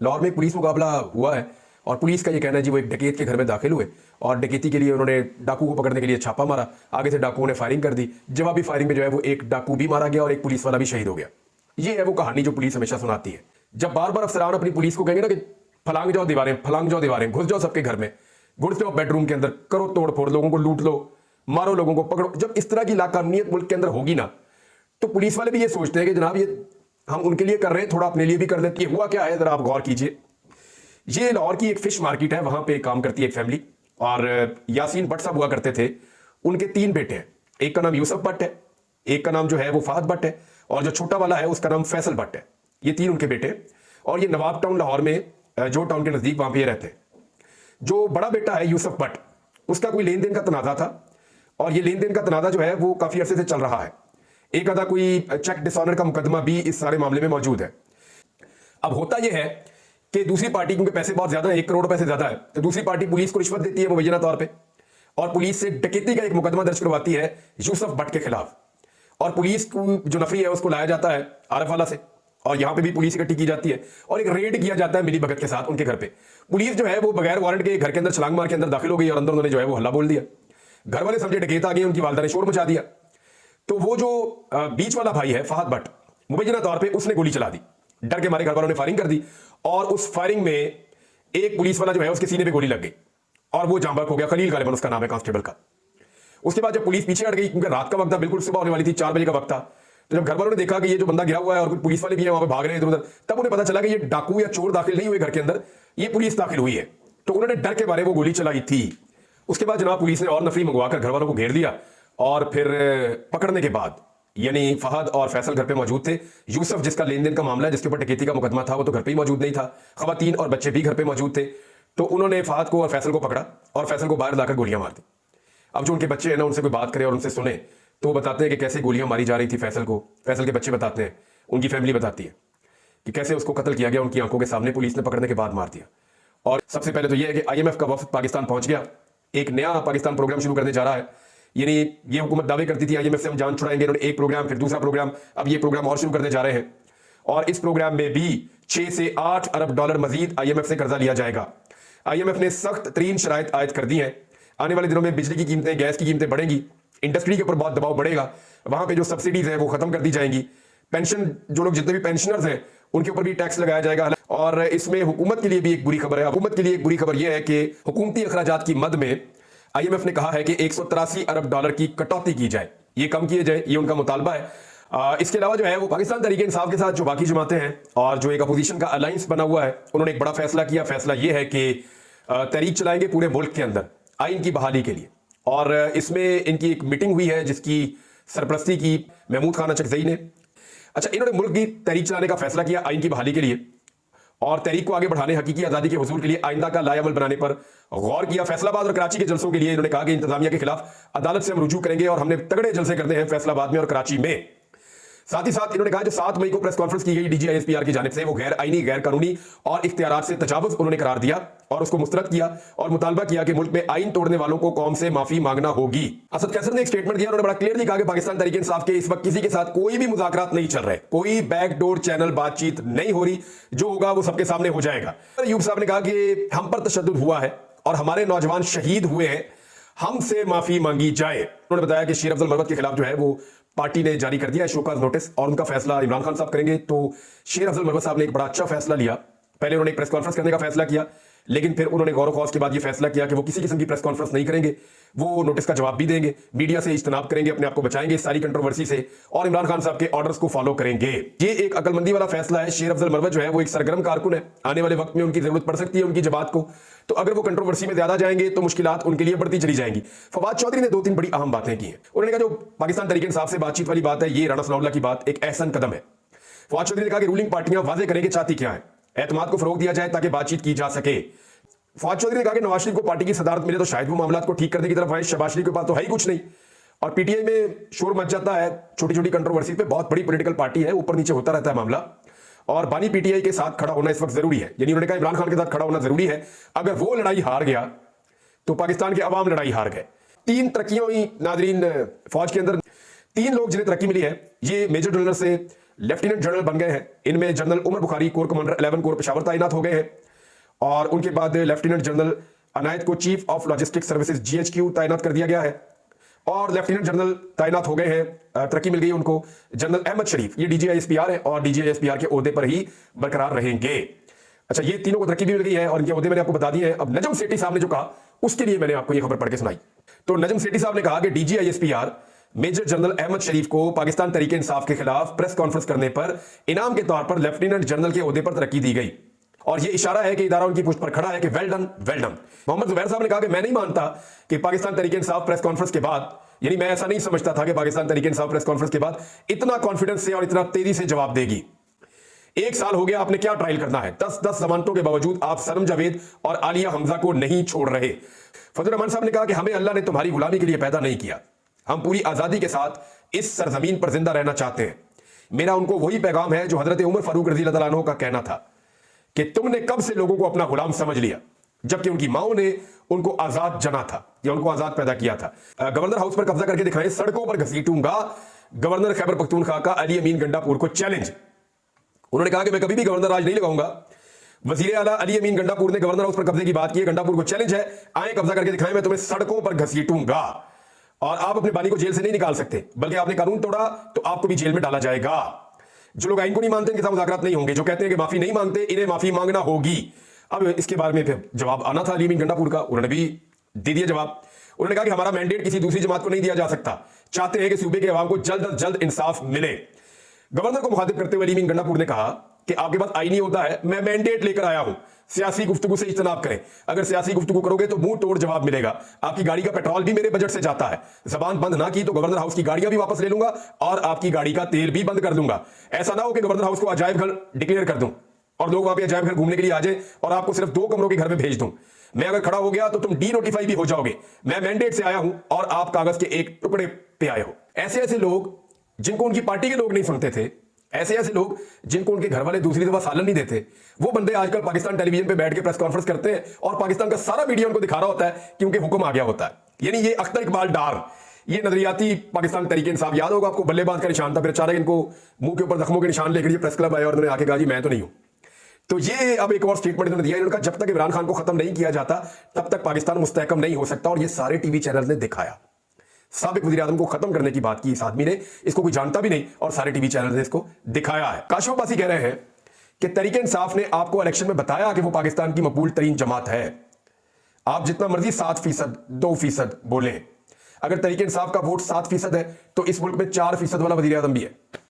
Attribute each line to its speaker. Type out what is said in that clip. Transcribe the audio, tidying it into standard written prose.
Speaker 1: लाहौर में एक पुलिस मुकाबला हुआ है और पुलिस का ये कहना है जी वो एक डकैत के घर में दाखिल हुए और डकैती के लिए उन्होंने डाकू को पकड़ने के लिए छापा मारा। आगे से डाकुओं ने फायरिंग कर दी। जवाबी फायरिंग में जो है वो एक डाकू भी मारा गया और एक पुलिस वाला भी शहीद हो गया। ये है वो कहानी जो पुलिस हमेशा सुनाती है। जब बार बार अफसरान अपनी पुलिस को कहेंगे ना कि फलांग जाओ दीवारें, घुस जाओ सबके घर में, घुस जाओ बेडरूम के अंदर, करो तोड़ फोड़, लोगों को लूट लो, मारो लोगों को, पकड़ो, जब इस तरह की लाकानूनियत मुल्क के अंदर होगी ना तो पुलिस वाले भी ये सोचते हैं कि जनाब ये हम उनके लिए कर रहे हैं, थोड़ा अपने लिए भी कर लेते हैं। हुआ क्या है जरा आप गौर कीजिए। ये लाहौर की एक फिश मार्केट है, वहां पे काम करती है एक फैमिली और यासीन भट्ट साहब हुआ करते थे। उनके 3 बेटे हैं, एक का नाम यूसुफ भट्ट है, एक का नाम जो है वो फहद भट्ट है और जो छोटा वाला है उसका नाम फैसल भट्ट है। ये 3 उनके बेटे और ये नवाब टाउन लाहौर में जो टाउन के नजदीक वहां पे ये रहते हैं। जो बड़ा बेटा है यूसुफ भट्ट, उसका कोई लेन देन का तनाजा था और ये लेन देन का तनाजा जो है वो काफी अरसे से चल रहा है। एक आधा कोई चेक डिसऑनर का मुकदमा भी इस सारे मामले में मौजूद है। अब होता यह है कि दूसरी पार्टी, क्योंकि पैसे बहुत ज्यादा है, 1 करोड़ रुपए से ज्यादा है, तो दूसरी पार्टी पुलिस को रिश्वत देती है मुबैना तौर पे और पुलिस से डकैती का एक मुकदमा दर्ज करवाती है यूसुफ भट्ट के खिलाफ। और पुलिस को जो नफरी है उसको लाया जाता है आरफवाला से और यहां पे भी पुलिस इकट्ठी की जाती है और एक रेड किया जाता है मिली भगत के साथ उनके घर पे। पुलिस जो है वो बगैर वारंट के घर के अंदर छलांग मार के अंदर दाखिल हो गई और अंदर उन्होंने जो है वो हल्ला बोल दिया। घर वाले समझे डकैत आ गए, उनकी वालदा ने शोर मचा दिया। तो वो जो बीच वाला भाई है फहद भट्ट, मुबैना तौर पे उसने गोली चला दी, डर के मारे घर वालों ने फायरिंग कर दी और उस फायरिंग में एक पुलिस वाला जो है उसके सीने पे गोली लग गई और वो जांबाक हो गया। खलील गालिबन उसका नाम है, कांस्टेबल का। उसके बाद जब पुलिस पीछे हट गई, क्योंकि रात का वक्त था, बिल्कुल सुबह होने वाली थी, 4 बजे का वक्त था, तो जब घर वालों ने देखा कि ये जो बंदा गिरा हुआ है और कुछ पुलिस वाले भी हैं वहां पे भाग रहे हैं इधर उधर, तब उन्हें पता चला कि ये डाकू या चोर दाखिल नहीं हुए घर के अंदर, ये पुलिस दाखिल हुई है। तो उन्होंने डर के मारे वो गोली चलाई थी। उसके बाद जनाब पुलिस ने और नफरी मंगवाकर घर वालों को घेर लिया और फिर पकड़ने के बाद, यानी फहद और फैसल घर पे मौजूद थे। यूसुफ जिसका लेन देन का मामला है, जिसके ऊपर डकैती का मुकदमा था, वो तो घर पे ही मौजूद नहीं था। खवातीन और बच्चे भी घर पे मौजूद थे। तो उन्होंने फहद को और फैसल को पकड़ा और फैसल को बाहर लाकर गोलियां मार दी। अब जो उनके बच्चे हैं ना, उनसे कोई बात करे और उनसे सुने तो वो बताते हैं कि कैसे गोलियां मारी जा रही थी फैसल को। फैसल के बच्चे बताते हैं, उनकी फैमिली बताती है कि कैसे उसको कत्ल किया गया उनकी आंखों के सामने, पुलिस ने पकड़ने के बाद मार दिया। और सबसे पहले तो यह है कि IMF का वफद पाकिस्तान पहुंच गया, एक नया पाकिस्तान प्रोग्राम शुरू करने जा रहा है। यानी ये हुकूमत दावे करती थी IMF से हम जान छुड़ाएंगे, इन्होंने एक प्रोग्राम, फिर दूसरा प्रोग्राम, अब ये प्रोग्राम और शुरू करने जा रहे हैं और इस प्रोग्राम में भी 6 से 8 अरब डॉलर मजीद IMF से कर्जा लिया जाएगा। IMF ने सख्त तरीन शराइत आयद कर दी है। आने वाले दिनों में बिजली की कीमतें, गैस की कीमतें बढ़ेंगी, इंडस्ट्री के ऊपर बहुत दबाव बढ़ेगा, वहां पे जो सब्सिडीज है वो खत्म कर दी जाएंगी। पेंशन, जो लोग जितने भी पेंशनर्स हैं उनके ऊपर भी टैक्स लगाया जाएगा। और इसमें हुकूमत के लिए भी एक बुरी खबर है। हुकूमत के लिए एक बुरी खबर यह है कि हुकूमती अखराजात की मद में IMF ने कहा है कि 183 अरब डॉलर की कटौती की जाए, ये कम किए जाए, ये उनका मुतालबा है। इसके अलावा जो है वो पाकिस्तान तहरीक इंसाफ के साथ जो बाकी जमातें हैं और जो एक अपोजिशन का अलायंस बना हुआ है, उन्होंने एक बड़ा फैसला किया। फैसला ये है कि तहरीक चलाएंगे पूरे मुल्क के अंदर आइन की बहाली के लिए। और इसमें इनकी एक मीटिंग हुई है जिसकी सरपरस्ती की महमूद खान अचकजई ने। अच्छा, इन्होंने मुल्क की तहरीक चलाने का फैसला किया आइन की बहाली के लिए और तहरीक को आगे बढ़ाने, हकीकी आजादी के हुसूल के लिए आइंदा का लाएअमल बनाने पर गौर किया। फैसलाबाद और कराची के जलसों के लिए इन्होंने कहा कि इंतजामिया के खिलाफ अदालत से हम रुजू करेंगे और हमने तगड़े जलसे करने हैं फैसलाबाद में और कराची में। साथ ही साथ इन्होंने कहा जो 7 मई को प्रेस कॉन्फ्रेंस की गई DGISPR की जानिब से, वो गैर आईनी, गैर कानूनी और इख्तियारात से तजावुज उन्होंने करार दिया और उसको मुस्तरद किया और मुतालबा किया कि मुल्क में आइन तोड़ने वालों को कौम से माफी मांगना होगी। असद कैसर ने एक स्टेटमेंट दिया, उन्होंने बड़ा क्लियरली कहा कि पाकिस्तान तहरीक इंसाफ के इस वक्त किसी के साथ कोई भी मुज़ाकरात नहीं चल रहे, कोई बैकडोर चैनल बातचीत नहीं हो रही, जो होगा वो सबके सामने हो जाएगा। अयूब साहब ने कहा कि हम पर तशद्दुद हुआ है और हमारे नौजवान शहीद हुए हैं, हमसे माफी मांगी जाए। उन्होंने बताया कि शेर अफजल मरवत के खिलाफ जो है वो पार्टी ने जारी कर दिया है शोकाज नोटिस और उनका फैसला इमरान खान साहब करेंगे। तो शेर अफजल मरवत साहब ने एक बड़ा अच्छा फैसला लिया। पहले उन्होंने एक प्रेस कॉन्फ्रेंस करने का फैसला किया, लेकिन फिर उन्होंने गौर खौस के बाद ये फैसला किया कि वो किसी किस्म की प्रेस कॉन्फ्रेंस नहीं करेंगे, वो नोटिस का जवाब भी देंगे, मीडिया से इज्तनाब करेंगे, अपने आप को बचाएंगे इस सारी कंट्रोवर्सी से और इमरान खान साहब के ऑर्डर्स को फॉलो करेंगे। ये एक अकलमंदी वाला फैसला है। शेर अफजल मरवत जो है वो एक सरगर्म कारकुन है, आने वाले वक्त में उनकी जरूरत पड़ सकती है उनकी जमात को। तो अगर वो कंट्रोवर्सी में ज्यादा जाएंगे तो मुश्किलात उनके लिए बढ़ती चली जाएंगी। फवाद चौधरी ने 2-3 बड़ी अहम बातें की हैं। उन्होंने कहा जो पाकिस्तान तहरीक इंसाफ से बातचीत वाली बात है, ये राणा सनाउल्लाह की बात एक अहसन कदम है। फवाद चौधरी ने कहा कि रूलिंग पार्टियां वाजे करेंगे चाहती क्या है, एतमाद को फरोग दिया जाए ताकि बातचीत की जा सके। फवाद चौधरी ने कहा कि नवाज शरीफ को पार्टी की सदारत मिले तो शायद वो मामला को ठीक करने की तरफ आए, शहबाज शरीफ के पास तो है ही कुछ नहीं। और PTI में शोर मच जाता है छोटी छोटी कंट्रोवर्सी पे, बहुत बड़ी पॉलिटिकल पार्टी है, ऊपर नीचे होता रहता है मामला और बानी PTI के साथ खड़ा होना इस वक्त जरूरी है। यानी उन्होंने कहा इमरान खान के साथ खड़ा होना जरूरी है। अगर वो लड़ाई हार गया तो पाकिस्तान के अवाम लड़ाई हार गए। 3 तरक्कियां हुई नाजरीन फौज के अंदर। 3 लोग जिन्हें तरक्की मिली है, ये मेजर जनरल से लेफ्टिनेंट जनरल बन गए हैं। इनमें general Umar Bukhari corps commander 11 corps Peshawar तैनात हो गए हैं और उनके बाद लेफ्टिनेंट जनरल अनायत को chief of logistic services GHQ तैनात कर दिया गया है और लेफ्टिनेंट जनरल तैनात हो गए हैं, तरक्की मिल गई उनको। जनरल अहमद शरीफ ये डीजीआईएसपीआर है और डीजीआईएसपीआर के ओहदे पर ही बरकरार रहेंगे। अच्छा, ये तीनों को तरक्की भी मिल गई है और इनके ओहदे मैंने आपको बता दिए हैं। अब नजम सेठी साहब ने जो कहा उसके लिए मैंने आपको ये खबर पढ़ के सुनाई। तो नजम सेठी साहब ने कहा कि डीजीआईएसपीआर मेजर जनरल अहमद शरीफ को पाकिस्तान तरीके इंसाफ के खिलाफ प्रेस कॉन्फ्रेंस करने पर इनाम के तौर पर लेफ्टिनेंट जनरल के ओहदे पर तरक्की दी गई और यह इशारा है कि इदारा उनकी पुष्ट पर खड़ा है कि well done well done. Mohammad Zubair साहब ने कहा कि मैं नहीं मानता कि पाकिस्तान तरीके इंसाफ प्रेस कॉन्फ्रेंस के बाद, यानी मैं ऐसा नहीं समझता था कि पाकिस्तान तरीके इंसाफ प्रेस कॉन्फ्रेंस के बाद इतना कॉन्फिडेंस से और इतना तेजी से जवाब देगी। 1 साल हो गया, आपने क्या ट्रायल करना है? 10 जमानतों के बावजूद आप सरम जावेद और आलिया हमजा को नहीं छोड़ रहे। फजल रहमान साहब ने कहा कि हमें अल्लाह ने तुम्हारी गुलामी के लिए पैदा नहीं किया, हम पूरी आजादी के साथ इस सरजमीन पर जिंदा रहना चाहते हैं। मेरा उनको वही पैगाम है जो हजरत उमर फारूक रजी अल्लाह अन्हु का कहना था कि तुमने कब से लोगों को अपना गुलाम समझ लिया, जबकि उनकी माओ ने उनको आजाद जना था या उनको आजाद पैदा किया था। गवर्नर हाउस पर कब्जा करके दिखाएं, सड़कों पर घसीटूंगा गवर्नर खैबर पख्तूनख्वा का अली अमीन गंडापुर को चैलेंज। उन्होंने कहा कि मैं कभी भी गवर्नर राज नहीं लगाऊंगा। वजीर आला अली अमीन गंडापुर ने गवर्नर हाउस पर कब्जे की बात की है। गंडापुर को चैलेंज है, आए कब्जा करके दिखाएं, मैं तुम्हें सड़कों पर घसीटूंगा और आप अपने बानी को जेल से नहीं निकाल सकते, बल्कि आपने कानून तोड़ा तो आपको भी जेल में डाला जाएगा। जो लोग आइन को नहीं मानते इनके साथ मुज़ाकरात नहीं होंगे, जो कहते हैं कि माफी नहीं मांगते इन्हें माफी मांगना होगी। अब इसके बारे में फिर जवाब आना था अली अमीन गंडापुर का, उन्होंने भी दे दिया जवाब। उन्होंने कहा कि हमारा मैंडेट किसी दूसरी जमात को नहीं दिया जा सकता, चाहते हैं कि सूबे के अवाम को जल्द अज जल्द इंसाफ मिले। गवर्नर को मुखातिब करते हुए अली अमीन गंडापुर ने कहा कि आपके पास आईनी होता है, मैं मैंडेट लेकर आया हूं, सियासी गुफ्तगू से इज्तनाब करें। अगर सियासी गुफ्तगू करोगे तो मुंह तोड़ जवाब मिलेगा। आपकी गाड़ी का पेट्रोल भी मेरे बजट से जाता है, जबान बंद ना की तो गवर्नर हाउस की गाड़ियां भी वापस ले लूंगा और आपकी गाड़ी का तेल भी बंद कर दूंगा। ऐसा ना हो कि गवर्नर हाउस को अजायब घर डिक्लेयर कर दूं और लोग वहां पे अजायब घर घूमने के लिए आ जाए और आपको सिर्फ 2 कमरों के घर में भेज दूं। मैं अगर खड़ा हो गया तो तुम डी नोटिफाई भी हो जाओगे। मैं मैंडेट से आया हूं और आप कागज के एक टुकड़े पे आए हो। ऐसे ऐसे लोग जिनको उनकी पार्टी के लोग नहीं सुनते थे, ऐसे ऐसे लोग जिनको उनके घर वाले दूसरी दफा सालन नहीं देते, वो बंदे आजकल पाकिस्तान टेलीविजन पे बैठ के प्रेस कॉन्फ्रेंस करते हैं और पाकिस्तान का सारा मीडिया उनको दिखा रहा होता है कि उनके हुक्म आ गया होता है। यानी ये अख्तर इकबाल डार, ये नजरियाती पाकिस्तान तरीके इंसाफ, याद होगा आपको, बल्लेबाज का निशान था, फिर अचानक इनको मुंह के ऊपर जख्मों के निशान लेकर ये प्रेस क्लब आया और उन्होंने आके कहा जी मैं तो नहीं हूं। तो ये अब एक और स्टेटमेंट इन्होंने दिया, इन्होंने कहा जब तक इमरान खान को खत्म नहीं किया जाता तब तक पाकिस्तान मुस्तहकम नहीं हो सकता। और ये सारे टीवी चैनल ने दिखाया, साबिक वज़ीर आज़म को खत्म करने की बात की इस आदमी ने, इसको कोई जानता भी नहीं और सारे टीवी चैनल ने इसको दिखाया है। काशिफ अब्बासी कह रहे हैं कि तरीके इंसाफ ने आपको इलेक्शन में बताया कि वो पाकिस्तान की मकबूल तरीन जमात है। आप जितना मर्जी 7%, 2% बोले, अगर तरीके इंसाफ का वोट 7% है तो इस मुल्क में 4% वाला वज़ीर आज़म भी है।